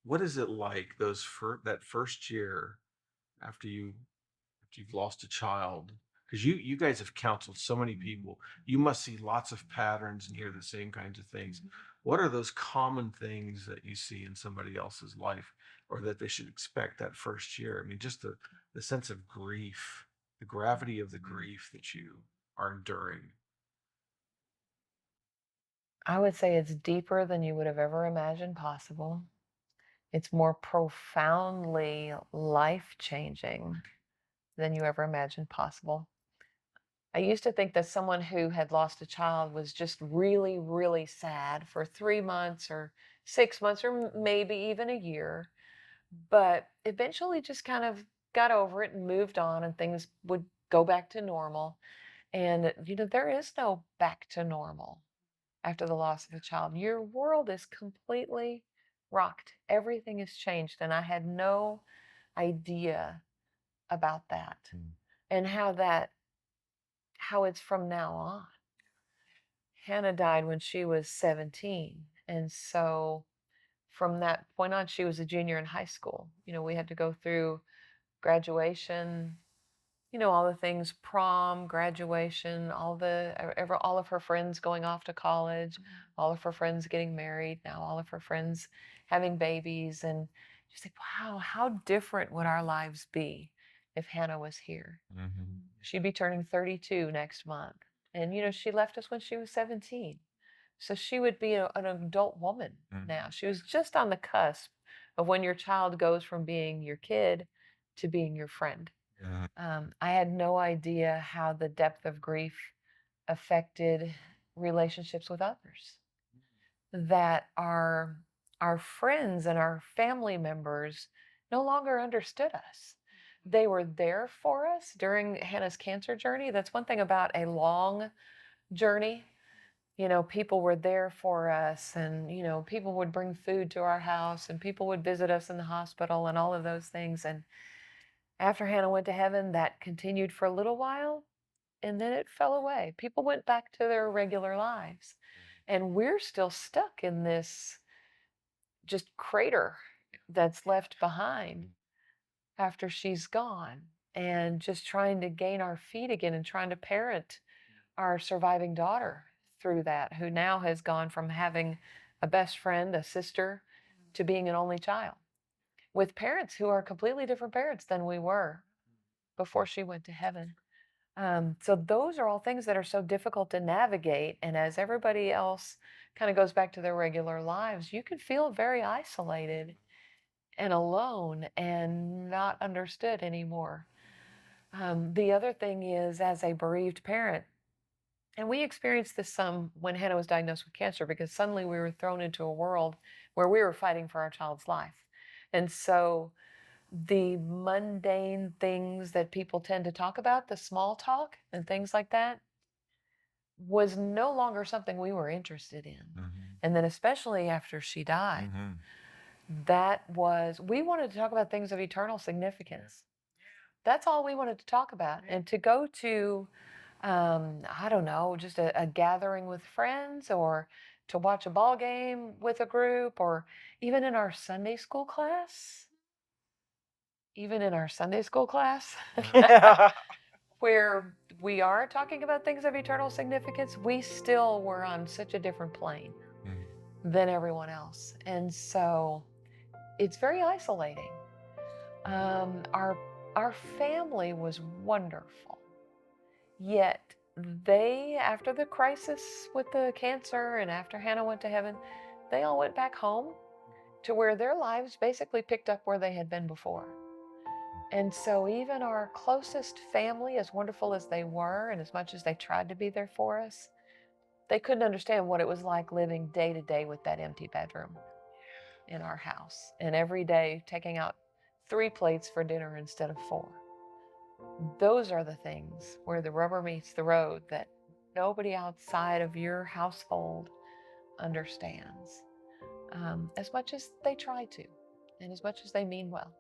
what is it like that first year after you've lost a child? Because you guys have counseled so many people, you must see lots of patterns and hear the same kinds of things. What are those common things that you see in somebody else's life, or that they should expect that first year? I mean, just the sense of grief, the gravity of the grief that you are enduring. I would say it's deeper than you would have ever imagined possible. It's more profoundly life-changing than you ever imagined possible. I used to think that someone who had lost a child was just really, really sad for 3 months or 6 months or maybe even a year, but eventually just kind of got over it and moved on, and things would go back to normal. And, there is no back to normal after the loss of a child. Your world is completely rocked. Everything has changed. And I had no idea about that and how it's from now on. Hannah died when she was 17. And so from that point on, she was a junior in high school. We had to go through graduation, all the things, prom, graduation, all of her friends going off to college, all of her friends getting married, now all of her friends having babies. And she's like, wow, how different would our lives be if Hannah was here? She'd be turning 32 next month. And, she left us when she was 17. So she would be an adult woman now. She was just on the cusp of when your child goes from being your kid to being your friend. I had no idea how the depth of grief affected relationships with others. That our friends and our family members no longer understood us. They were there for us during Hannah's cancer journey. That's one thing about a long journey. People were there for us, and, people would bring food to our house, and people would visit us in the hospital, and all of those things. And after Hannah went to heaven, that continued for a little while, and then it fell away. People went back to their regular lives. And we're still stuck in this just crater that's left behind after she's gone, and just trying to gain our feet again and trying to parent our surviving daughter through that, who now has gone from having a best friend, a sister, to being an only child with parents who are completely different parents than we were before she went to heaven. So those are all things that are so difficult to navigate. And as everybody else kind of goes back to their regular lives, you can feel very isolated and alone and not understood anymore. The other thing is, as a bereaved parent, and we experienced this some when Hannah was diagnosed with cancer, because suddenly we were thrown into a world where we were fighting for our child's life. And so the mundane things that people tend to talk about, the small talk and things like that, was no longer something we were interested in. And then, especially after she died, we wanted to talk about things of eternal significance. That's all we wanted to talk about. And to go to, I don't know, just a gathering with friends, or to watch a ball game with a group, or even in our Sunday school class, even in our Sunday school class, where we are talking about things of eternal significance, we still were on such a different plane than everyone else. And so it's very isolating. Our family was wonderful, yet after the crisis with the cancer and after Hannah went to heaven, they all went back home to where their lives basically picked up where they had been before. And so even our closest family, as wonderful as they were, and as much as they tried to be there for us, they couldn't understand what it was like living day to day with that empty bedroom in our house, and every day taking out 3 plates for dinner instead of 4. Those are the things where the rubber meets the road that nobody outside of your household understands, as much as they try to, and as much as they mean well.